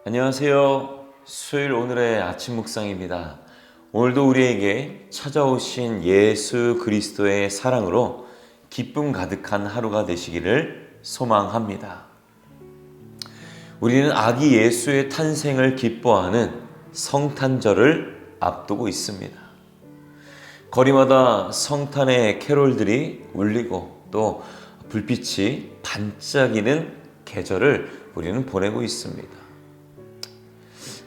안녕하세요. 수요일 오늘의 아침 묵상입니다. 오늘도 우리에게 찾아오신 예수 그리스도의 사랑으로 기쁨 가득한 하루가 되시기를 소망합니다. 우리는 아기 예수의 탄생을 기뻐하는 성탄절을 앞두고 있습니다. 거리마다 성탄의 캐롤들이 울리고 또 불빛이 반짝이는 계절을 우리는 보내고 있습니다.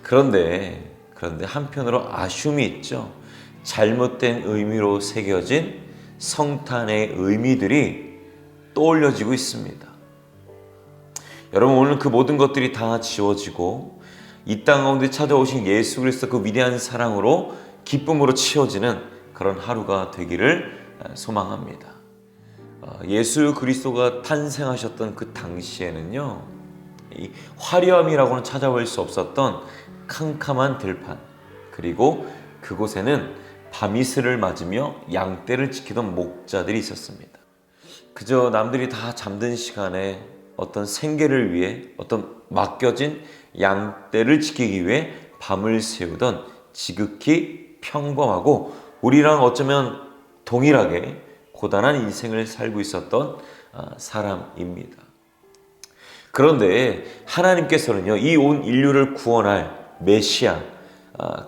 그런데 한편으로 아쉬움이 있죠. 잘못된 의미로 새겨진 성탄의 의미들이 떠올려지고 있습니다. 여러분, 오늘 그 모든 것들이 다 지워지고 이 땅 가운데 찾아오신 예수 그리스도 그 위대한 사랑으로 기쁨으로 채워지는 그런 하루가 되기를 소망합니다. 예수 그리스도가 탄생하셨던 그 당시에는요, 이 화려함이라고는 찾아볼 수 없었던 캄캄한 들판, 그리고 그곳에는 밤이슬을 맞으며 양떼를 지키던 목자들이 있었습니다. 그저 남들이 다 잠든 시간에 어떤 생계를 위해 어떤 맡겨진 양떼를 지키기 위해 밤을 새우던 지극히 평범하고 우리랑 어쩌면 동일하게 고단한 인생을 살고 있었던 사람입니다. 그런데 하나님께서는요, 이 온 인류를 구원할 메시아,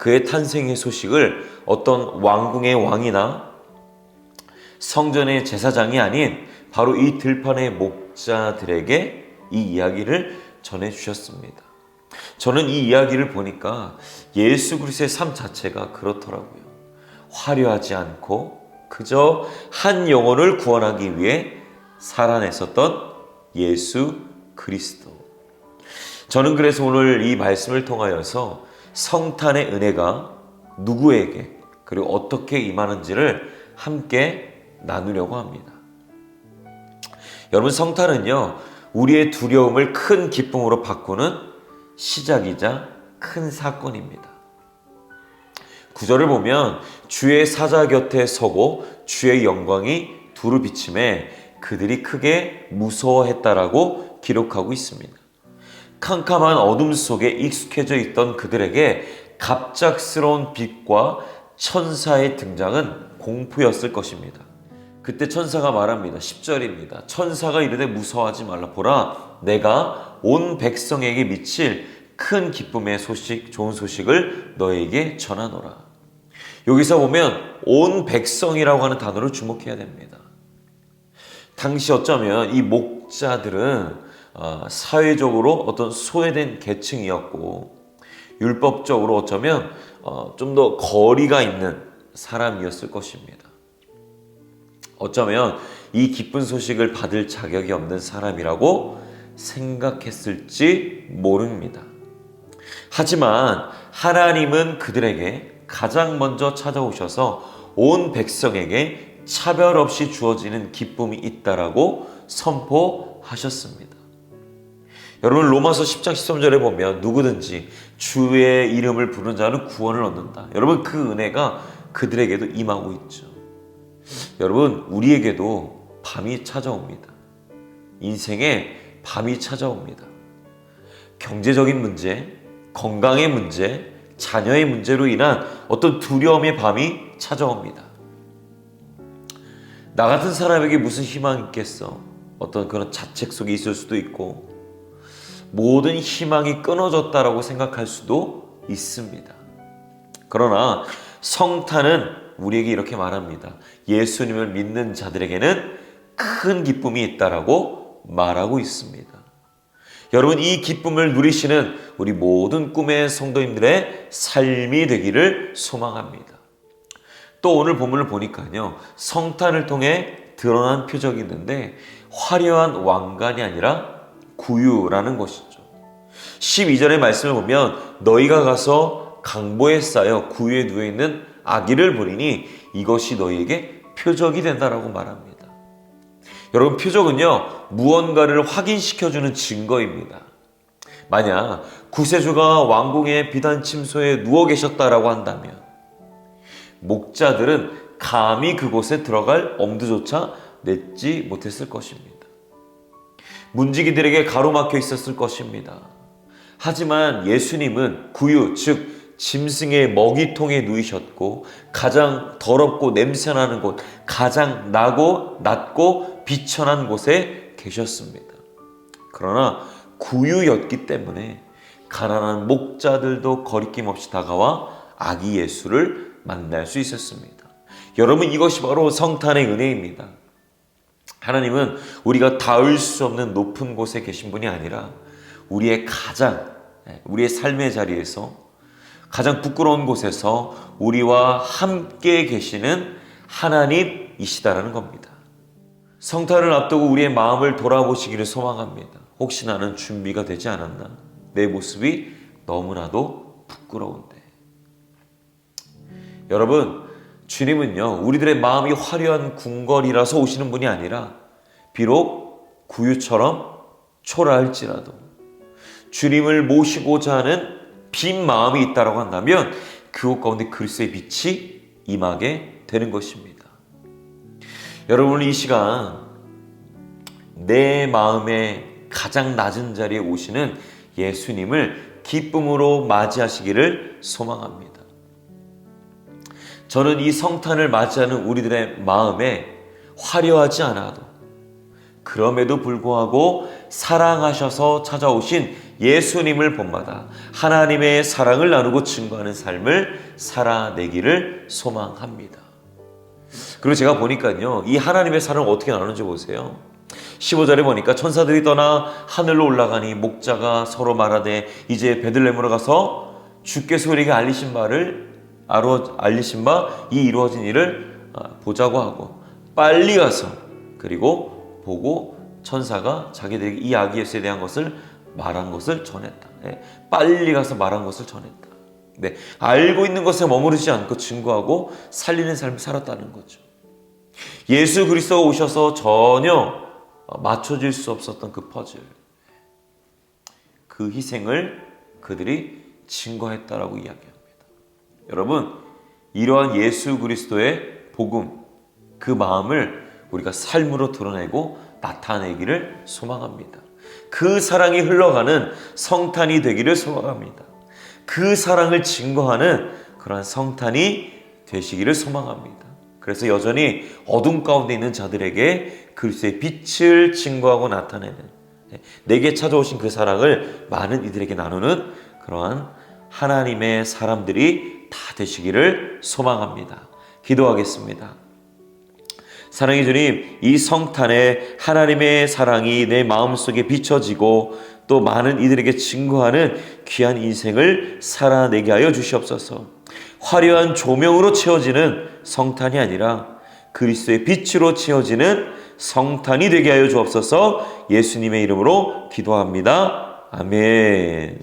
그의 탄생의 소식을 어떤 왕궁의 왕이나 성전의 제사장이 아닌 바로 이 들판의 목자들에게 이 이야기를 전해주셨습니다. 저는 이 이야기를 보니까 예수 그리스도의 삶 자체가 그렇더라고요. 화려하지 않고 그저 한 영혼을 구원하기 위해 살아냈었던 예수 그리스도. 저는 그래서 오늘 이 말씀을 통하여서 성탄의 은혜가 누구에게 그리고 어떻게 임하는지를 함께 나누려고 합니다. 여러분, 성탄은요, 우리의 두려움을 큰 기쁨으로 바꾸는 시작이자 큰 사건입니다. 구절을 보면 주의 사자 곁에 서고 주의 영광이 두루 비침에 그들이 크게 무서워했다라고 기록하고 있습니다. 캄캄한 어둠 속에 익숙해져 있던 그들에게 갑작스러운 빛과 천사의 등장은 공포였을 것입니다. 그때 천사가 말합니다. 10절입니다. 천사가 이르되 무서워하지 말라. 보라, 내가 온 백성에게 미칠 큰 기쁨의 소식, 좋은 소식을 너에게 전하노라. 여기서 보면 온 백성이라고 하는 단어를 주목해야 됩니다. 당시 어쩌면 이 목자들은 사회적으로 어떤 소외된 계층이었고 율법적으로 어쩌면 좀 더 거리가 있는 사람이었을 것입니다. 어쩌면 이 기쁜 소식을 받을 자격이 없는 사람이라고 생각했을지 모릅니다. 하지만 하나님은 그들에게 가장 먼저 찾아오셔서 온 백성에게 차별 없이 주어지는 기쁨이 있다라고 선포하셨습니다. 여러분, 로마서 10장 13절에 보면 누구든지 주의 이름을 부르는 자는 구원을 얻는다. 여러분, 그 은혜가 그들에게도 임하고 있죠. 여러분, 우리에게도 밤이 찾아옵니다. 인생에 밤이 찾아옵니다. 경제적인 문제, 건강의 문제, 자녀의 문제로 인한 어떤 두려움의 밤이 찾아옵니다. 나 같은 사람에게 무슨 희망이 있겠어? 어떤 그런 자책 속에 있을 수도 있고 모든 희망이 끊어졌다라고 생각할 수도 있습니다. 그러나 성탄은 우리에게 이렇게 말합니다. 예수님을 믿는 자들에게는 큰 기쁨이 있다라고 말하고 있습니다. 여러분, 이 기쁨을 누리시는 우리 모든 꿈의 성도님들의 삶이 되기를 소망합니다. 또 오늘 본문을 보니까요, 성탄을 통해 드러난 표적이 있는데 화려한 왕관이 아니라 구유라는 것이죠. 12절의 말씀을 보면 너희가 가서 강보에 쌓여 구유에 누워있는 아기를 보리니 이것이 너희에게 표적이 된다라고 말합니다. 여러분, 표적은요, 무언가를 확인시켜주는 증거입니다. 만약 구세주가 왕궁의 비단 침소에 누워 계셨다라고 한다면 목자들은 감히 그곳에 들어갈 엄두조차 냈지 못했을 것입니다. 문지기들에게 가로막혀 있었을 것입니다. 하지만 예수님은 구유, 즉 짐승의 먹이통에 누이셨고 가장 더럽고 냄새나는 곳, 가장 낮고 비천한 곳에 계셨습니다. 그러나 구유였기 때문에 가난한 목자들도 거리낌 없이 다가와 아기 예수를 만날 수 있었습니다. 여러분, 이것이 바로 성탄의 은혜입니다. 하나님은 우리가 닿을 수 없는 높은 곳에 계신 분이 아니라 우리의 삶의 자리에서 가장 부끄러운 곳에서 우리와 함께 계시는 하나님이시다라는 겁니다. 성탄을 앞두고 우리의 마음을 돌아보시기를 소망합니다. 혹시 나는 준비가 되지 않았나? 내 모습이 너무나도 부끄러운데. 여러분, 주님은요, 우리들의 마음이 화려한 궁궐이라서 오시는 분이 아니라 비록 구유처럼 초라할지라도 주님을 모시고자 하는 빈 마음이 있다고 한다면 그곳 가운데 그리스도의 빛이 임하게 되는 것입니다. 여러분, 이 시간 내 마음의 가장 낮은 자리에 오시는 예수님을 기쁨으로 맞이하시기를 소망합니다. 저는 이 성탄을 맞이하는 우리들의 마음에 화려하지 않아도 그럼에도 불구하고 사랑하셔서 찾아오신 예수님을 본받아 하나님의 사랑을 나누고 증거하는 삶을 살아내기를 소망합니다. 그리고 제가 보니까요, 이 하나님의 사랑을 어떻게 나누는지 보세요. 15절에 보니까 천사들이 떠나 하늘로 올라가니 목자가 서로 말하되 이제 베들레헴으로 가서 주께서 우리에게 알리신 바 이 이루어진 일을 보자고 하고 빨리 가서 그리고 보고 천사가 자기들에게 이 아기 예수에 대한 것을 말한 것을 전했다. 빨리 가서 말한 것을 전했다. 알고 있는 것에 머무르지 않고 증거하고 살리는 삶을 살았다는 거죠. 예수 그리스도가 오셔서 전혀 맞춰질 수 없었던 그 퍼즐, 그 희생을 그들이 증거했다라고 이야기합니다. 여러분, 이러한 예수 그리스도의 복음, 그 마음을 우리가 삶으로 드러내고 나타내기를 소망합니다. 그 사랑이 흘러가는 성탄이 되기를 소망합니다. 그 사랑을 증거하는 그러한 성탄이 되시기를 소망합니다. 그래서 여전히 어둠 가운데 있는 자들에게 그리스도의 빛을 증거하고 나타내는, 내게 찾아오신 그 사랑을 많은 이들에게 나누는 그러한 하나님의 사람들이 다 되시기를 소망합니다. 기도하겠습니다. 사랑의 주님, 이 성탄에 하나님의 사랑이 내 마음속에 비춰지고 또 많은 이들에게 증거하는 귀한 인생을 살아내게 하여 주시옵소서. 화려한 조명으로 채워지는 성탄이 아니라 그리스도의 빛으로 채워지는 성탄이 되게 하여 주옵소서. 예수님의 이름으로 기도합니다. 아멘.